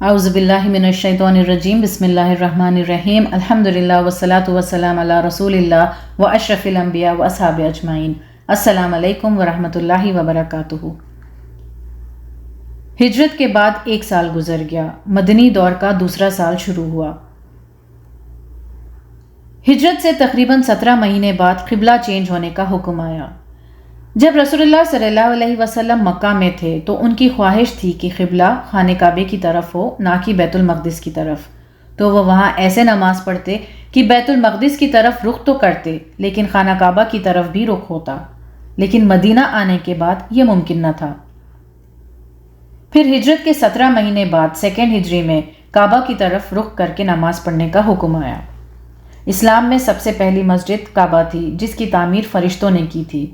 اعوذ باللہ من الشیطان الرجیم بسم اللہ الرحمن الرحیم الحمدللہ والصلاة والسلام علی رسول اللہ و اشرف الانبیاء و اصحاب اجمعین۔ السلام علیکم ورحمۃ اللہ وبرکاتہ۔ ہجرت کے بعد 1 سال گزر گیا، مدنی دور کا دوسرا سال شروع ہوا۔ ہجرت سے تقریباً 17 مہینے بعد قبلہ چینج ہونے کا حکم آیا۔ جب رسول اللہ صلی اللہ علیہ وسلم مکہ میں تھے تو ان کی خواہش تھی کہ قبلہ خانہ کعبے کی طرف ہو، نہ کہ بیت المقدس کی طرف، تو وہ وہاں ایسے نماز پڑھتے کہ بیت المقدس کی طرف رخ تو کرتے لیکن خانہ کعبہ کی طرف بھی رخ ہوتا، لیکن مدینہ آنے کے بعد یہ ممکن نہ تھا۔ پھر ہجرت کے 17 مہینے بعد 2 ہجری میں کعبہ کی طرف رخ کر کے نماز پڑھنے کا حکم آیا۔ اسلام میں سب سے پہلی مسجد کعبہ تھی جس کی تعمیر فرشتوں نے کی تھی۔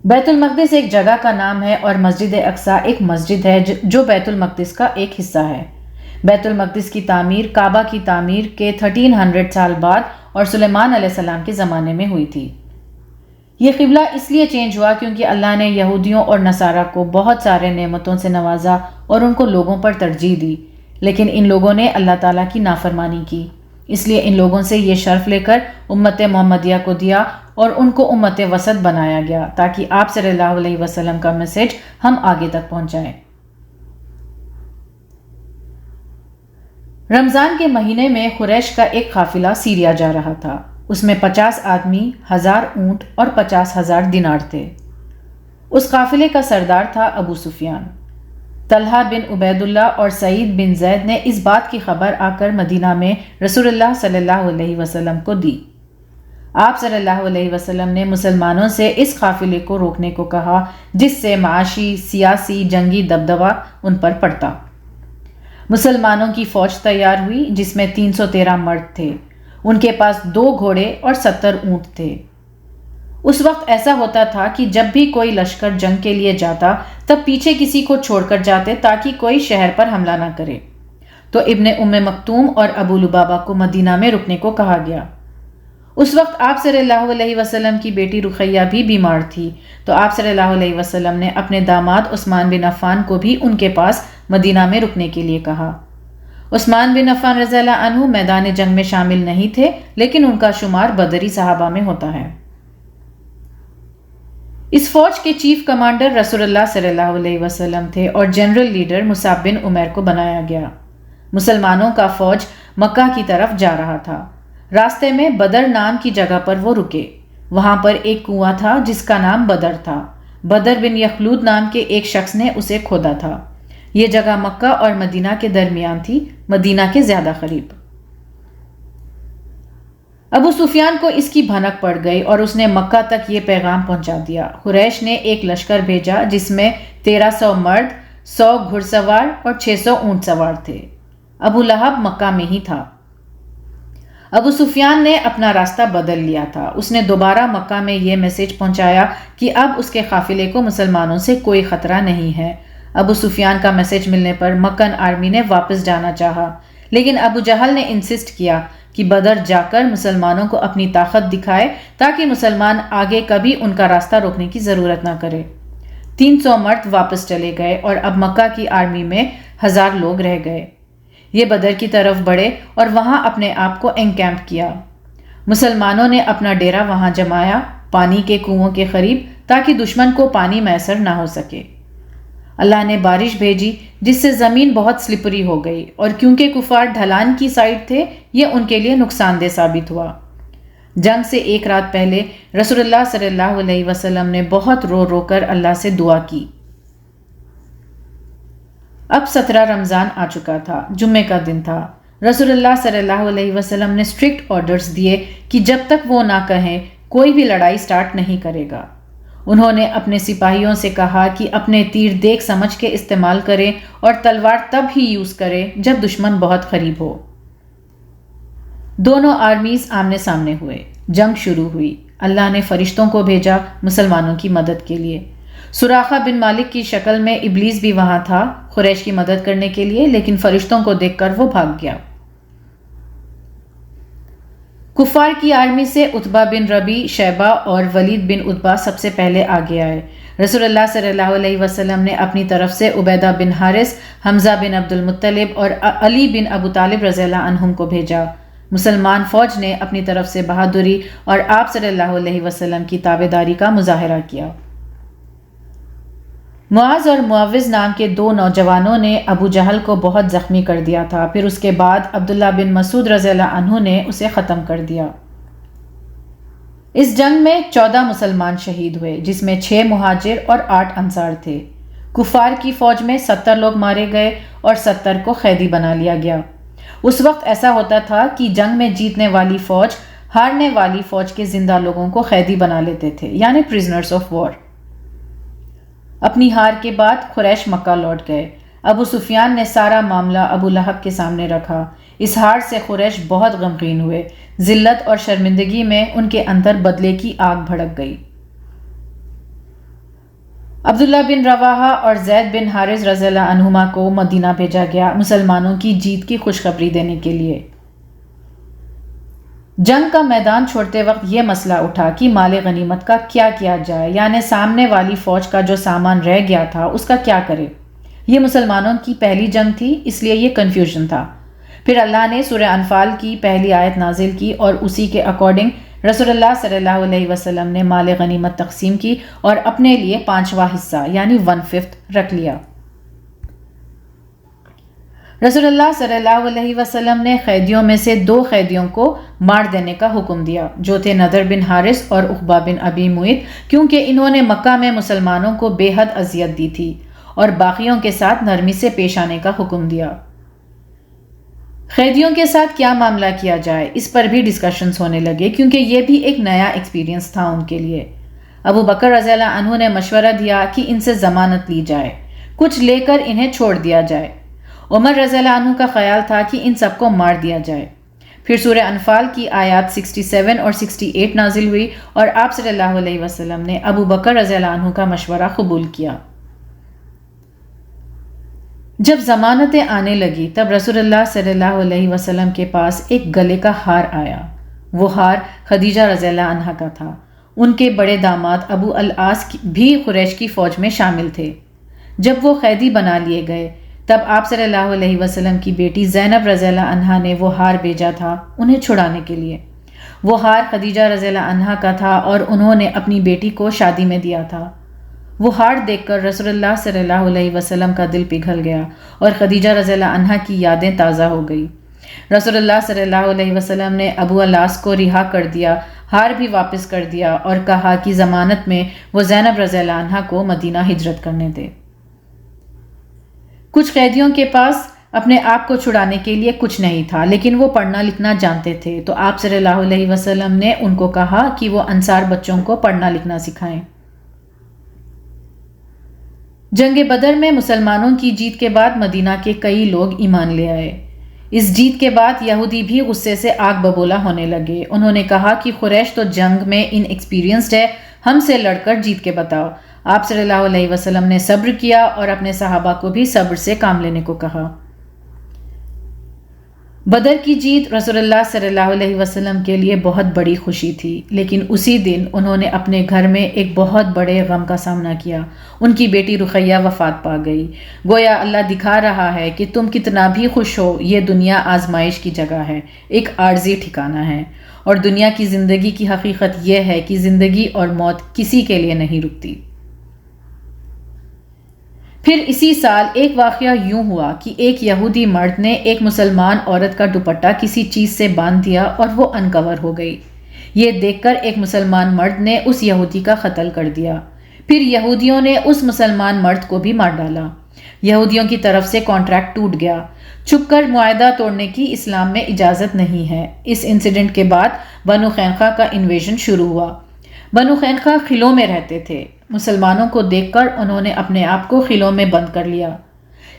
بیت المقدس ایک جگہ کا نام ہے اور مسجد اقصی ایک مسجد ہے جو بیت المقدس کا ایک حصہ ہے۔ بیت المقدس کی تعمیر کعبہ کی تعمیر کے 1300 سال بعد اور سلیمان علیہ السلام کے زمانے میں ہوئی تھی۔ یہ قبلہ اس لیے چینج ہوا کیونکہ اللہ نے یہودیوں اور نصارہ کو بہت سارے نعمتوں سے نوازا اور ان کو لوگوں پر ترجیح دی، لیکن ان لوگوں نے اللہ تعالیٰ کی نافرمانی کی، اس لیے ان لوگوں سے یہ شرف لے کر امت محمدیہ کو دیا اور ان کو امت وسط بنایا گیا تاکہ آپ صلی اللہ علیہ وسلم کا میسج ہم آگے تک پہنچائیں۔ رمضان کے مہینے میں قریش کا ایک قافلہ سیریا جا رہا تھا۔ اس میں 50 آدمی، 1000 اونٹ اور 50,000 دینار تھے۔ اس قافلے کا سردار تھا ابو سفیان۔ طلحہ بن عبید اللہ اور سعید بن زید نے اس بات کی خبر آ کر مدینہ میں رسول اللہ صلی اللہ علیہ وسلم کو دی۔ آپ صلی اللہ علیہ وسلم نے مسلمانوں سے اس قافلے کو روکنے کو کہا جس سے معاشی، سیاسی، جنگی دبدبہ ان پر پڑتا۔ مسلمانوں کی فوج تیار ہوئی جس میں 313 مرد تھے، ان کے پاس 2 گھوڑے اور 70 اونٹ تھے۔ اس وقت ایسا ہوتا تھا کہ جب بھی کوئی لشکر جنگ کے لیے جاتا تب پیچھے کسی کو چھوڑ کر جاتے تاکہ کوئی شہر پر حملہ نہ کرے، تو ابن ام مکتوم اور ابو لبابہ کو مدینہ میں رکنے کو کہا گیا۔ اس وقت آپ صلی اللہ علیہ وسلم کی بیٹی رقیہ بھی بیمار تھی، تو آپ صلی اللہ علیہ وسلم نے اپنے داماد عثمان بن عفان کو بھی ان کے پاس مدینہ میں رکنے کے لیے کہا۔ عثمان بن عفان رضی اللہ عنہ میدان جنگ میں شامل نہیں تھے لیکن ان کا شمار بدری صحابہ میں ہوتا ہے۔ اس فوج کے چیف کمانڈر رسول اللہ صلی اللہ علیہ وسلم تھے اور جنرل لیڈر مصعب بن عمیر کو بنایا گیا۔ مسلمانوں کا فوج مکہ کی طرف جا رہا تھا۔ راستے میں بدر نام کی جگہ پر وہ رکے۔ وہاں پر ایک کنواں تھا جس کا نام بدر تھا۔ بدر بن یخلود نام کے ایک شخص نے اسے کھودا تھا۔ یہ جگہ مکہ اور مدینہ کے درمیان تھی، مدینہ کے زیادہ قریب۔ ابو سفیان کو اس کی بھنک پڑ گئی اور اس نے مکہ تک یہ پیغام پہنچا دیا۔ قریش نے ایک لشکر بھیجا جس میں 1300 مرد، 100 گھڑ سوار اور 600 اونٹ سوار تھے۔ ابو لہب مکہ میں ہی تھا۔ ابو سفیان نے اپنا راستہ بدل لیا تھا۔ اس نے دوبارہ مکہ میں یہ میسج پہنچایا کہ اب اس کے قافلے کو مسلمانوں سے کوئی خطرہ نہیں ہے۔ ابو سفیان کا میسج ملنے پر مکن آرمی نے واپس جانا چاہا، لیکن ابو جہل نے انسسٹ کیا کہ بدر جا کر مسلمانوں کو اپنی طاقت دکھائے تاکہ مسلمان آگے کبھی ان کا راستہ روکنے کی ضرورت نہ کرے۔ 300 مرد واپس چلے گئے اور اب مکہ کی آرمی میں 1000 لوگ رہ گئے۔ یہ بدر کی طرف بڑھے اور وہاں اپنے آپ کو انکیمپ کیا۔ مسلمانوں نے اپنا ڈیرا وہاں جمایا، پانی کے کنووں کے قریب، تاکہ دشمن کو پانی میسر نہ ہو سکے۔ اللہ نے بارش بھیجی جس سے زمین بہت سلپری ہو گئی، اور کیونکہ کفار ڈھلان کی سائڈ تھے یہ ان کے لیے نقصان دہ ثابت ہوا۔ جنگ سے 1 رات پہلے رسول اللہ صلی اللہ علیہ وسلم نے بہت رو رو کر اللہ سے دعا کی۔ اب 17 رمضان آ چکا تھا، جمعے کا دن تھا۔ رسول اللہ صلی اللہ علیہ وسلم نے اسٹرکٹ آرڈرز دیے کہ جب تک وہ نہ کہیں کوئی بھی لڑائی سٹارٹ نہیں کرے گا۔ انہوں نے اپنے سپاہیوں سے کہا کہ اپنے تیر دیکھ سمجھ کے استعمال کریں اور تلوار تب ہی یوز کریں جب دشمن بہت قریب ہو۔ دونوں آرمیز آمنے سامنے ہوئے، جنگ شروع ہوئی۔ اللہ نے فرشتوں کو بھیجا مسلمانوں کی مدد کے لیے۔ سراقہ بن مالک کی شکل میں ابلیس بھی وہاں تھا قریش کی مدد کرنے کے لیے، لیکن فرشتوں کو دیکھ کر وہ بھاگ گیا۔ کفار کی آرمی سے عتبہ بن ربی، شیبہ اور ولید بن عتبہ سب سے پہلے آگے آئے۔ رسول اللہ صلی اللہ علیہ وسلم نے اپنی طرف سے عبیدہ بن حارث، حمزہ بن عبد المطلب اور علی بن ابو طالب رضی اللہ عنہم کو بھیجا۔ مسلمان فوج نے اپنی طرف سے بہادری اور آپ صلی اللہ علیہ وسلم کی تابعداری کا مظاہرہ کیا۔ معاذ اور معوذ نام کے دو نوجوانوں نے ابو جہل کو بہت زخمی کر دیا تھا، پھر اس کے بعد عبداللہ بن مسعود رضی اللہ عنہ نے اسے ختم کر دیا۔ اس جنگ میں 14 مسلمان شہید ہوئے، جس میں 6 مہاجر اور 8 انصار تھے۔ کفار کی فوج میں 70 لوگ مارے گئے اور 70 کو قیدی بنا لیا گیا۔ اس وقت ایسا ہوتا تھا کہ جنگ میں جیتنے والی فوج ہارنے والی فوج کے زندہ لوگوں کو قیدی بنا لیتے تھے، یعنی پرزنرز آف وار۔ اپنی ہار کے بعد قریش مکہ لوٹ گئے۔ ابو سفیان نے سارا معاملہ ابو لہب کے سامنے رکھا۔ اس ہار سے قریش بہت غمگین ہوئے۔ ذلت اور شرمندگی میں ان کے اندر بدلے کی آگ بھڑک گئی۔ عبداللہ بن رواحہ اور زید بن حارث رضی اللہ عنہما کو مدینہ بھیجا گیا مسلمانوں کی جیت کی خوشخبری دینے کے لیے۔ جنگ کا میدان چھوڑتے وقت یہ مسئلہ اٹھا کہ مال غنیمت کا کیا کیا جائے، یعنی سامنے والی فوج کا جو سامان رہ گیا تھا اس کا کیا کرے۔ یہ مسلمانوں کی پہلی جنگ تھی، اس لیے یہ کنفیوژن تھا۔ پھر اللہ نے سورہ انفال کی پہلی آیت نازل کی اور اسی کے اکارڈنگ رسول اللہ صلی اللہ علیہ وسلم نے مال غنیمت تقسیم کی اور اپنے لیے 5واں حصہ یعنی 1/5 رکھ لیا۔ رسول اللہ صلی اللہ علیہ وسلم نے قیدیوں میں سے 2 قیدیوں کو مار دینے کا حکم دیا، جو تھے نضر بن حارث اور عقبہ بن ابی معیط، کیونکہ انہوں نے مکہ میں مسلمانوں کو بے حد اذیت دی تھی، اور باقیوں کے ساتھ نرمی سے پیش آنے کا حکم دیا۔ قیدیوں کے ساتھ کیا معاملہ کیا جائے، اس پر بھی ڈسکشنز ہونے لگے، کیونکہ یہ بھی ایک نیا ایکسپیرینس تھا ان کے لیے۔ ابو بکر رضی اللہ عنہ نے مشورہ دیا کہ ان سے ضمانت لی جائے، کچھ لے کر انہیں چھوڑ دیا جائے۔ عمر رضی اللہ عنہ کا خیال تھا کہ ان سب کو مار دیا جائے۔ پھر سورہ انفال کی آیات 67 اور 68 نازل ہوئی اور آپ صلی اللہ علیہ وسلم نے ابو بکر رضی اللہ عنہ کا مشورہ قبول کیا۔ جب ضمانتیں آنے لگی تب رسول اللہ صلی اللہ علیہ وسلم کے پاس ایک گلے کا ہار آیا۔ وہ ہار خدیجہ رضی اللہ عنہا کا تھا۔ ان کے بڑے داماد ابو العاص بھی قریش کی فوج میں شامل تھے۔ جب وہ قیدی بنا لیے گئے تب آپ صلی اللہ علیہ وسلم کی بیٹی زینب رضی اللہ عنہا نے وہ ہار بھیجا تھا انہیں چھڑانے کے لیے۔ وہ ہار خدیجہ رضی اللہ عنہا کا تھا اور انہوں نے اپنی بیٹی کو شادی میں دیا تھا۔ وہ ہار دیکھ کر رسول اللہ صلی اللہ علیہ وسلم کا دل پگھل گیا اور خدیجہ رضی اللہ عنہا کی یادیں تازہ ہو گئی۔ رسول اللہ صلی اللہ علیہ وسلم نے ابو العاص کو رہا کر دیا، ہار بھی واپس کر دیا اور کہا کہ ضمانت میں وہ زینب رضی اللہ عنہا کو مدینہ ہجرت کرنے دے۔ کچھ قیدیوں کے پاس اپنے آپ کو چھڑانے کے لیے کچھ نہیں تھا، لیکن وہ پڑھنا لکھنا جانتے تھے، تو آپ صلی اللہ علیہ وسلم نے ان کو کہا کہ وہ انصار بچوں کو پڑھنا لکھنا سکھائیں۔ جنگ بدر میں مسلمانوں کی جیت کے بعد مدینہ کے کئی لوگ ایمان لے آئے۔ اس جیت کے بعد یہودی بھی غصے سے آگ ببولا ہونے لگے۔ انہوں نے کہا کہ قریش تو جنگ میں ان ایکسپیرینسڈ ہے، ہم سے لڑ کر جیت کے بتاؤ۔ آپ صلی اللہ علیہ وسلم نے صبر کیا اور اپنے صحابہ کو بھی صبر سے کام لینے کو کہا۔ بدر کی جیت رسول اللہ صلی اللہ علیہ وسلم کے لیے بہت بڑی خوشی تھی، لیکن اسی دن انہوں نے اپنے گھر میں ایک بہت بڑے غم کا سامنا کیا۔ ان کی بیٹی رقیہ وفات پا گئی۔ گویا اللہ دکھا رہا ہے کہ تم کتنا بھی خوش ہو، یہ دنیا آزمائش کی جگہ ہے، ایک عارضی ٹھکانہ ہے، اور دنیا کی زندگی کی حقیقت یہ ہے کہ زندگی اور موت کسی کے لیے نہیں رکتی۔ پھر اسی سال ایک واقعہ یوں ہوا کہ ایک یہودی مرد نے ایک مسلمان عورت کا دوپٹہ کسی چیز سے باندھ دیا اور وہ انکور ہو گئی۔ یہ دیکھ کر ایک مسلمان مرد نے اس یہودی کا قتل کر دیا۔ پھر یہودیوں نے اس مسلمان مرد کو بھی مار ڈالا۔ یہودیوں کی طرف سے کانٹریکٹ ٹوٹ گیا۔ چھپ کر معاہدہ توڑنے کی اسلام میں اجازت نہیں ہے۔ اس انسیڈنٹ کے بعد بنو قینقاع کا انویژن شروع ہوا۔ بنو قینقاع قلعوں میں رہتے تھے۔ مسلمانوں کو دیکھ کر انہوں نے اپنے آپ کو قلعوں میں بند کر لیا۔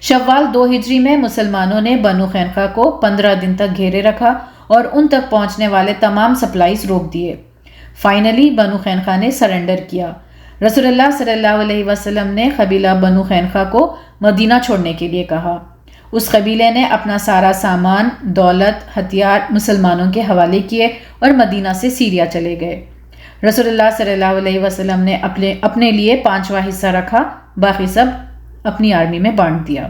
شوال 2 ہجری میں مسلمانوں نے بنو قینقاع کو 15 دن تک گھیرے رکھا اور ان تک پہنچنے والے تمام سپلائز روک دیے۔ فائنلی بنو قینقاع نے سرنڈر کیا۔ رسول اللہ صلی اللہ علیہ وسلم نے قبیلہ بنو قینقاع کو مدینہ چھوڑنے کے لیے کہا۔ اس قبیلے نے اپنا سارا سامان، دولت، ہتھیار مسلمانوں کے حوالے کیے اور مدینہ سے سیریا چلے گئے۔ رسول اللہ صلی اللہ علیہ وسلم نے اپنے لیے 5واں حصہ رکھا، باقی سب اپنی آرمی میں بانٹ دیا۔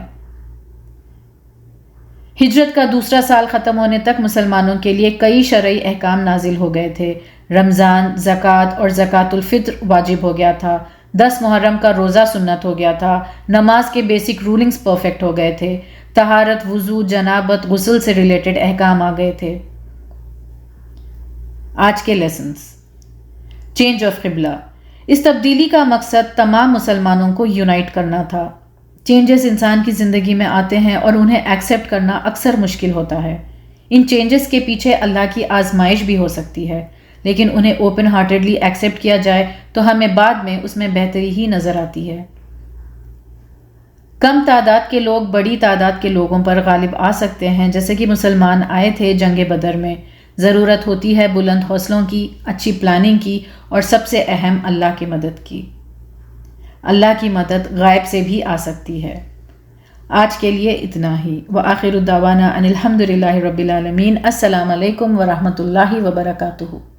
ہجرت کا دوسرا سال ختم ہونے تک مسلمانوں کے لیے کئی شرعی احکام نازل ہو گئے تھے۔ رمضان، زکوٰۃ اور زکوٰۃ الفطر واجب ہو گیا تھا۔ 10 محرم کا روزہ سنت ہو گیا تھا۔ نماز کے بیسک رولنگز پرفیکٹ ہو گئے تھے۔ طہارت، وضو، جنابت، غسل سے ریلیٹڈ احکام آ گئے تھے۔ آج کے لیسنز۔ چینج آف قبلہ۔ اس تبدیلی کا مقصد تمام مسلمانوں کو یونائٹ کرنا تھا۔ چینجز انسان کی زندگی میں آتے ہیں اور انہیں ایکسیپٹ کرنا اکثر مشکل ہوتا ہے۔ ان چینجز کے پیچھے اللہ کی آزمائش بھی ہو سکتی ہے، لیکن انہیں اوپن ہارٹیڈلی ایکسیپٹ کیا جائے تو ہمیں بعد میں اس میں بہتری ہی نظر آتی ہے۔ کم تعداد کے لوگ بڑی تعداد کے لوگوں پر غالب آ سکتے ہیں، جیسے کہ مسلمان آئے تھے جنگ بدر میں۔ ضرورت ہوتی ہے بلند حوصلوں کی، اچھی پلاننگ کی اور سب سے اہم اللہ کی مدد کی۔ اللہ کی مدد غائب سے بھی آ سکتی ہے۔ آج کے لیے اتنا ہی۔ وآخر دعوانا ان الحمد للہ رب العالمین۔ السلام علیکم ورحمۃ اللہ وبرکاتہ۔